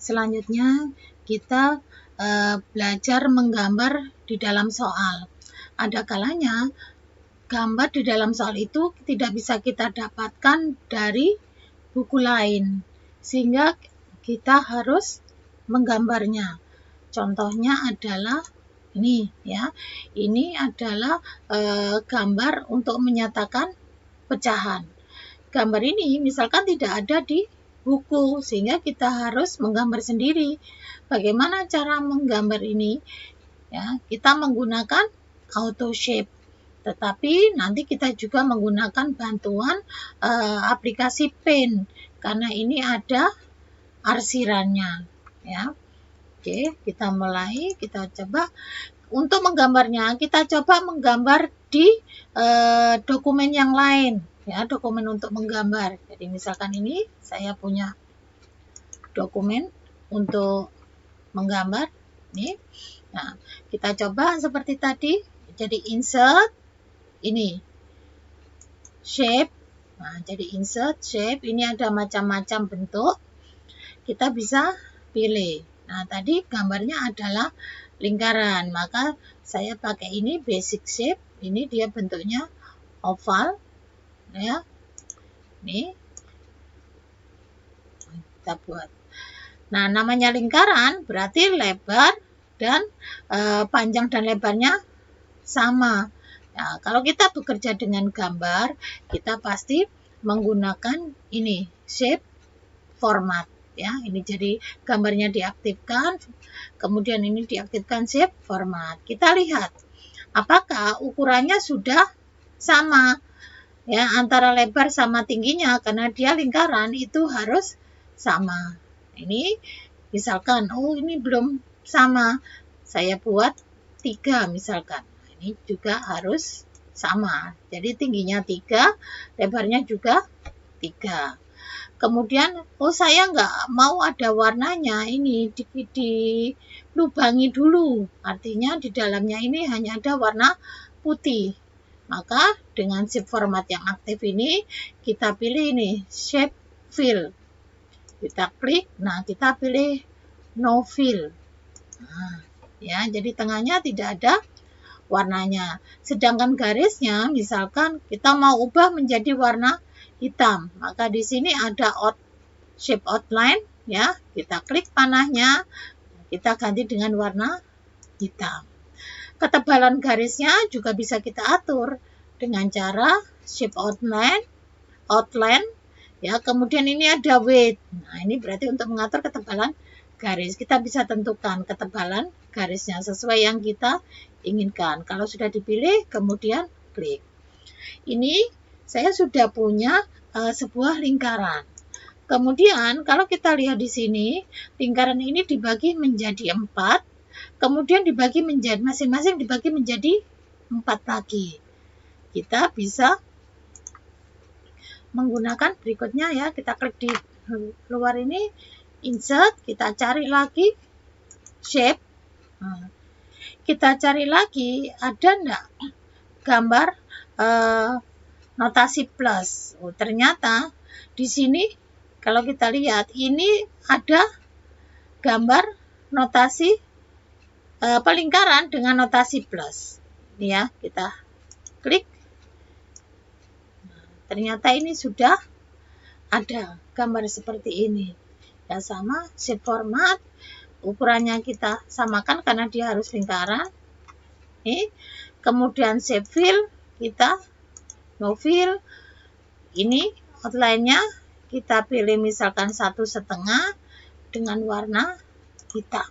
Selanjutnya kita belajar menggambar di dalam soal. Ada kalanya gambar di dalam soal itu tidak bisa kita dapatkan dari buku lain, sehingga kita harus menggambarnya. Contohnya adalah ini ya. Ini adalah gambar untuk menyatakan pecahan. Gambar ini misalkan tidak ada di buku, sehingga kita harus menggambar sendiri. Bagaimana cara menggambar ini? Ya, kita menggunakan auto shape. Tetapi nanti kita juga menggunakan bantuan aplikasi Paint, karena ini ada arsirannya. Ya, oke, kita mulai. Kita coba untuk menggambarnya. Kita coba menggambar di dokumen yang lain. Ya, dokumen untuk menggambar. Jadi misalkan ini saya punya dokumen untuk menggambar nih. Nah, kita coba seperti tadi. Jadi insert ini shape. Nah, jadi insert shape, ini ada macam-macam bentuk. Kita bisa pilih. Nah, tadi gambarnya adalah lingkaran, maka saya pakai ini basic shape. Ini dia bentuknya oval. Ya, ini kita buat. Nah, namanya lingkaran berarti lebar dan panjang dan lebarnya sama. Nah, kalau kita bekerja dengan gambar, kita pasti menggunakan ini shape format. Ya, ini jadi gambarnya diaktifkan, kemudian ini diaktifkan shape format. Kita lihat apakah ukurannya sudah sama. Ya, antara lebar sama tingginya, karena dia lingkaran itu harus sama. Ini misalkan, oh ini belum sama, saya buat 3 misalkan. Ini juga harus sama, jadi tingginya 3, lebarnya juga 3. Kemudian, oh saya nggak mau ada warnanya, ini dilubangi dulu, artinya di dalamnya ini hanya ada warna putih. Maka dengan shape format yang aktif ini, kita pilih ini shape fill. Kita klik, nah kita pilih no fill. Nah, ya, jadi tengahnya tidak ada warnanya. Sedangkan garisnya, misalkan kita mau ubah menjadi warna hitam, maka di sini ada shape outline, ya. Kita klik panahnya, kita ganti dengan warna hitam. Ketebalan garisnya juga bisa kita atur dengan cara shape outline, ya. Kemudian ini ada weight. Nah, ini berarti untuk mengatur ketebalan garis. Kita bisa tentukan ketebalan garisnya sesuai yang kita inginkan. Kalau sudah dipilih, kemudian klik. Ini saya sudah punya sebuah lingkaran. Kemudian kalau kita lihat di sini, lingkaran ini dibagi menjadi 4. Kemudian dibagi menjadi masing-masing dibagi menjadi 4 lagi. Kita bisa menggunakan berikutnya, ya. Kita klik di luar ini, insert, kita cari lagi shape. Nah, kita cari lagi ada enggak gambar notasi plus. Oh, ternyata di sini kalau kita lihat ini ada gambar notasi lingkaran dengan notasi plus. Ini ya, kita klik. Nah, ternyata ini sudah ada gambar seperti ini. Ya, sama shape format, ukurannya kita samakan karena dia harus lingkaran. Ini, kemudian shape fill, kita no fill. Ini outline-nya kita pilih misalkan 1,5 dengan warna hitam.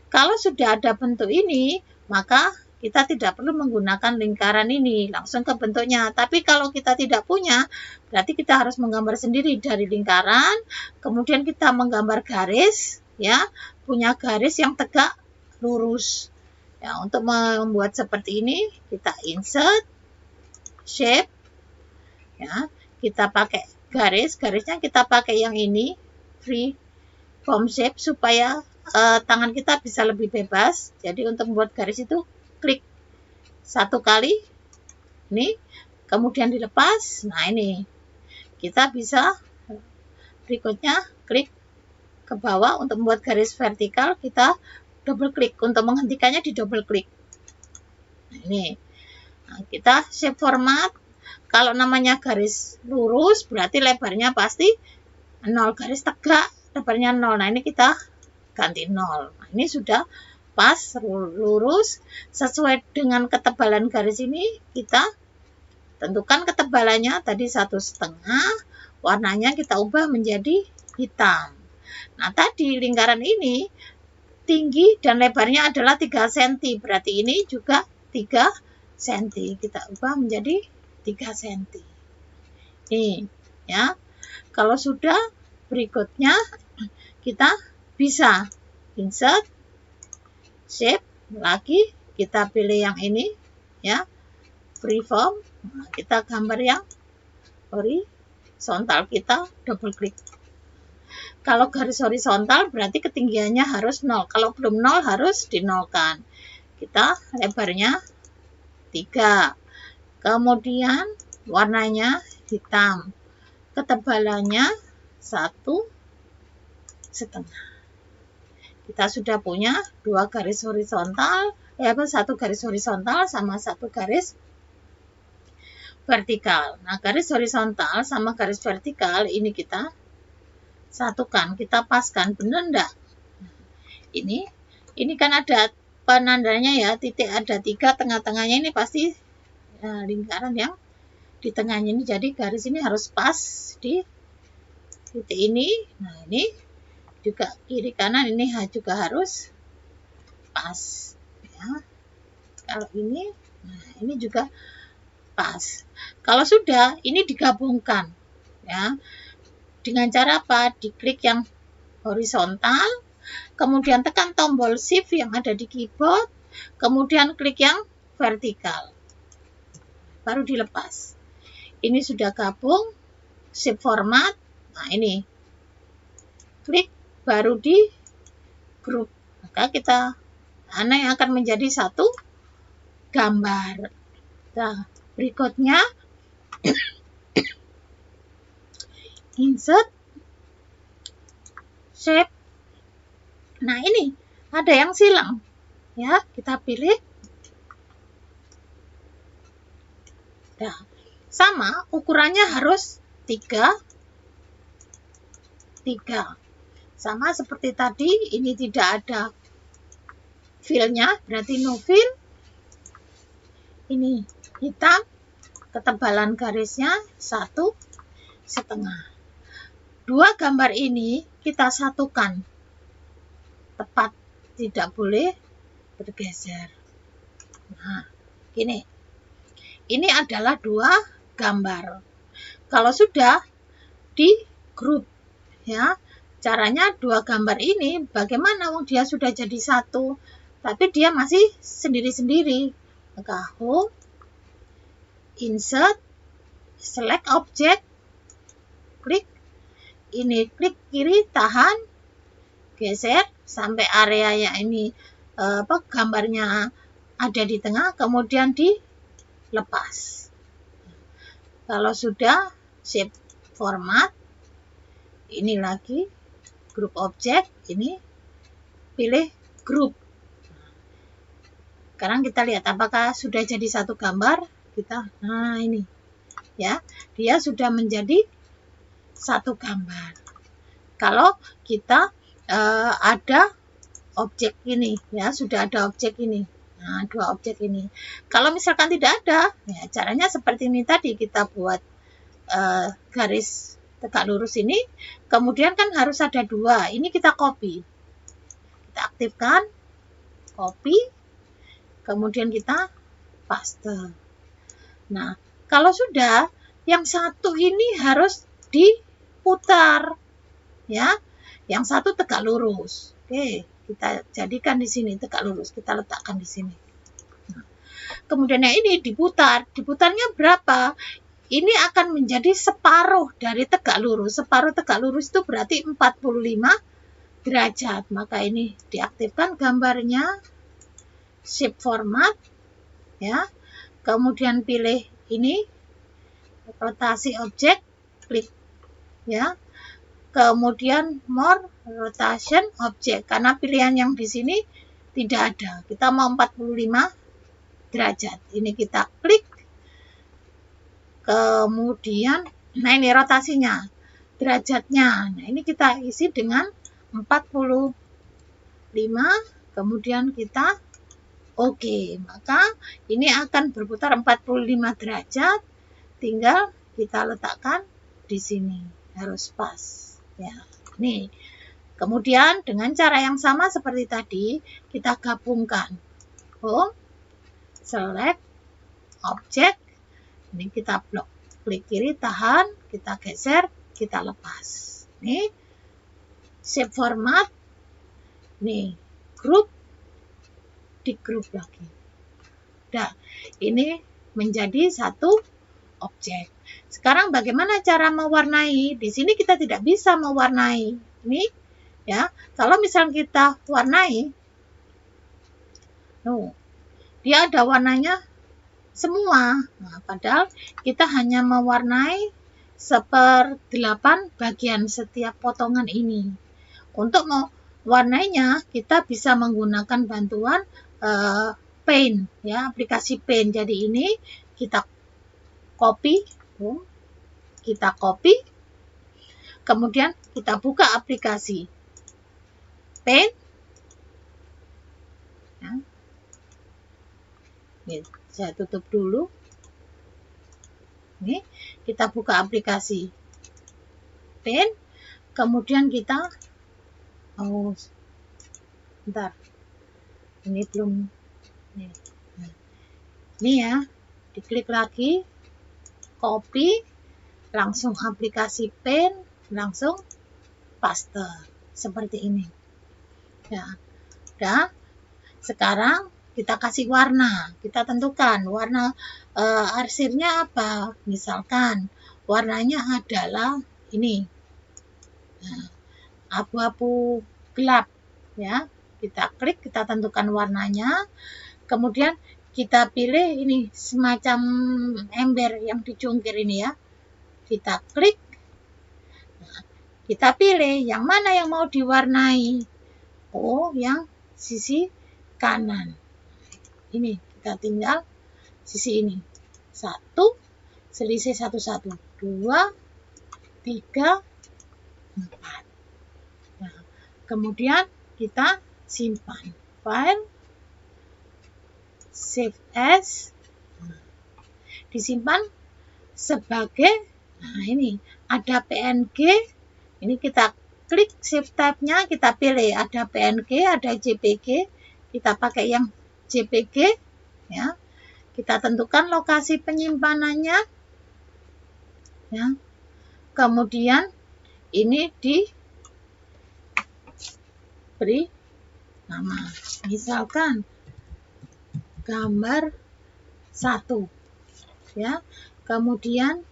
Kalau sudah ada bentuk ini, maka kita tidak perlu menggunakan lingkaran ini, langsung ke bentuknya. Tapi kalau kita tidak punya, berarti kita harus menggambar sendiri dari lingkaran, kemudian kita menggambar garis, ya, punya garis yang tegak lurus. Ya, untuk membuat seperti ini, kita insert shape, ya, kita pakai garisnya kita pakai yang ini, free form shape, supaya tangan kita bisa lebih bebas. Jadi untuk membuat garis itu klik 1 kali, ini, kemudian dilepas. Nah, ini kita bisa berikutnya klik ke bawah. Untuk membuat garis vertikal kita double klik, untuk menghentikannya di double klik. Nah, ini. Nah, kita shape format. Kalau namanya garis lurus berarti lebarnya pasti 0, garis tegak lebarnya 0. Nah, ini kita ganti 0. Nah, ini sudah pas lurus sesuai dengan ketebalan garis ini. Kita tentukan ketebalannya tadi 1,5, warnanya kita ubah menjadi hitam. Nah, tadi lingkaran ini tinggi dan lebarnya adalah 3 cm, berarti ini juga 3 cm. Kita ubah menjadi 3 cm. Ini ya. Kalau sudah, berikutnya kita bisa insert, shape, lagi kita pilih yang ini ya, freeform. Nah, kita gambar yang horizontal, kita double klik. Kalau garis horizontal berarti ketinggiannya harus 0. Kalau belum 0 harus dinolkan. Kita lebarnya 3. Kemudian warnanya hitam. Ketebalannya 1,5. Kita sudah punya 2 garis horizontal, satu garis horizontal sama 1 garis vertikal. Nah, garis horizontal sama garis vertikal ini kita satukan, kita paskan, benar enggak? Ini kan ada penandanya ya, titik ada 3, tengah-tengahnya ini pasti lingkaran yang di tengahnya ini, jadi garis ini harus pas di titik ini. Nah, ini juga kiri kanan ini juga harus pas ya. Kalau ini, nah ini juga pas. Kalau sudah, ini digabungkan ya. Dengan cara apa? Diklik yang horizontal, kemudian tekan tombol shift yang ada di keyboard, kemudian klik yang vertikal. Baru dilepas. Ini sudah gabung, shape format. Nah, ini. Klik baru di grup. Maka kita yang akan menjadi satu gambar. Nah, berikutnya insert, shape. Nah, ini ada yang silang. Ya, kita pilih. Nah, sama ukurannya harus 3. Sama seperti tadi, ini tidak ada fill-nya, berarti no fill. Ini hitam, ketebalan garisnya 1,5. 2 gambar ini kita satukan tepat, tidak boleh bergeser. Nah, gini. Ini adalah 2 gambar. Kalau sudah di grup ya, caranya 2 gambar ini bagaimana? Dia sudah jadi satu, tapi dia masih sendiri-sendiri. Maka home, insert, select object, klik. Ini klik kiri, tahan, geser sampai area yang ini gambarnya ada di tengah, kemudian dilepas. Kalau sudah, shape format, ini lagi grup objek, ini pilih grup. Sekarang kita lihat apakah sudah jadi satu gambar. Nah ini ya, dia sudah menjadi satu gambar. Kalau kita ada objek ini ya, sudah ada objek ini. Nah, 2 objek ini. Kalau misalkan tidak ada, ya caranya seperti ini tadi, kita buat garis tegak lurus ini, kemudian kan harus ada 2. Ini kita copy. Kita aktifkan, copy, kemudian kita paste. Nah, kalau sudah, yang satu ini harus diputar. Ya, yang satu tegak lurus. Oke, kita jadikan di sini tegak lurus, kita letakkan di sini. Nah, kemudian yang ini diputar. Diputarnya berapa? Ini akan menjadi separuh dari tegak lurus. Separuh tegak lurus itu berarti 45 derajat. Maka ini diaktifkan gambarnya, shape format, ya. Kemudian pilih ini, rotasi objek, klik, ya. kemudian more rotation object, karena pilihan yang di sini tidak ada. Kita mau 45 derajat. Ini kita klik. Kemudian, nah ini rotasinya, derajatnya. Nah ini kita isi dengan 45. Kemudian kita oke. Maka ini akan berputar 45 derajat. Tinggal kita letakkan di sini. Harus pas. Ya, nih. Kemudian dengan cara yang sama seperti tadi, kita gabungkan. Home, select, object. Ini kita blok. Klik kiri, tahan, kita geser, kita lepas. Nih, shape format. Nih, group, di group lagi. Udah, ini menjadi satu objek. Sekarang bagaimana cara mewarnai? Di sini kita tidak bisa mewarnai. Nih, ya. Kalau misalnya kita warnai, dia ada warnanya semua. Nah, padahal kita hanya mewarnai 1/8 bagian setiap potongan ini. Untuk mewarnainya, kita bisa menggunakan bantuan Paint, ya, aplikasi Paint. Jadi ini kita copy, kemudian kita buka aplikasi Paint. Ya. Saya tutup dulu. Ini kita buka aplikasi Paint, kemudian kita bentar, ini belum ini ya, diklik lagi, copy, langsung aplikasi Paint, langsung paste seperti ini. Ya, udah. Sekarang kita kasih warna, kita tentukan warna arsirnya apa. Misalkan warnanya adalah ini, abu-abu gelap, ya. Kita klik, kita tentukan warnanya, kemudian kita pilih ini semacam ember yang dicungkir ini, ya. Kita klik, kita pilih yang mana yang mau diwarnai. Yang sisi kanan. Ini kita tinggal sisi ini. 1, selisih 1, 2, 3, 4. Nah, kemudian kita simpan. File, save as. Disimpan sebagai, nah ini ada PNG. Ini kita klik save type-nya, kita pilih ada PNG, ada JPG. Kita pakai yang JPG, ya. Kita tentukan lokasi penyimpanannya, ya. Kemudian ini diberi nama, misalkan gambar 1, ya. Kemudian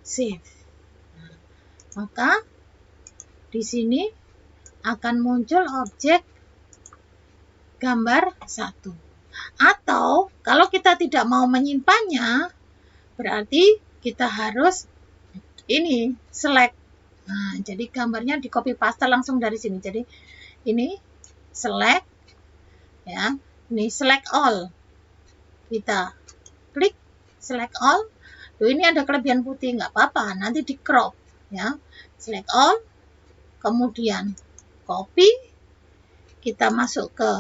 save. Nah, maka di sini akan muncul objek gambar 1. Atau kalau kita tidak mau menyimpannya, berarti kita harus ini select. Nah, jadi gambarnya di copy paste langsung dari sini. Jadi ini select, ya. Ini select all. Kita klik select all. Ini ada kelebihan putih, nggak apa-apa, nanti di crop, ya. Select all, kemudian copy, kita masuk ke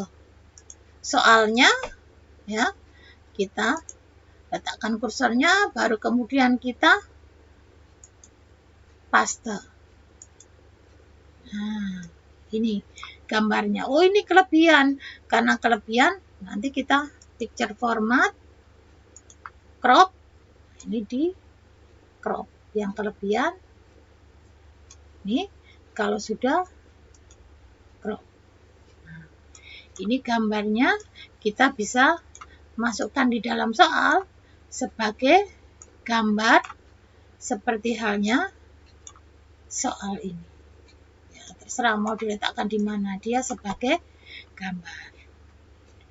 soalnya, ya, kita letakkan kursornya, baru kemudian kita paste. Nah, ini gambarnya. Oh, ini kelebihan. Karena kelebihan, nanti kita picture format, crop, ini di crop. Yang kelebihan, ini kalau sudah crop. Ini gambarnya kita bisa masukkan di dalam soal sebagai gambar seperti halnya soal ini. Ya, terserah mau diletakkan di mana, dia sebagai gambar.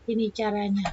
Ini caranya.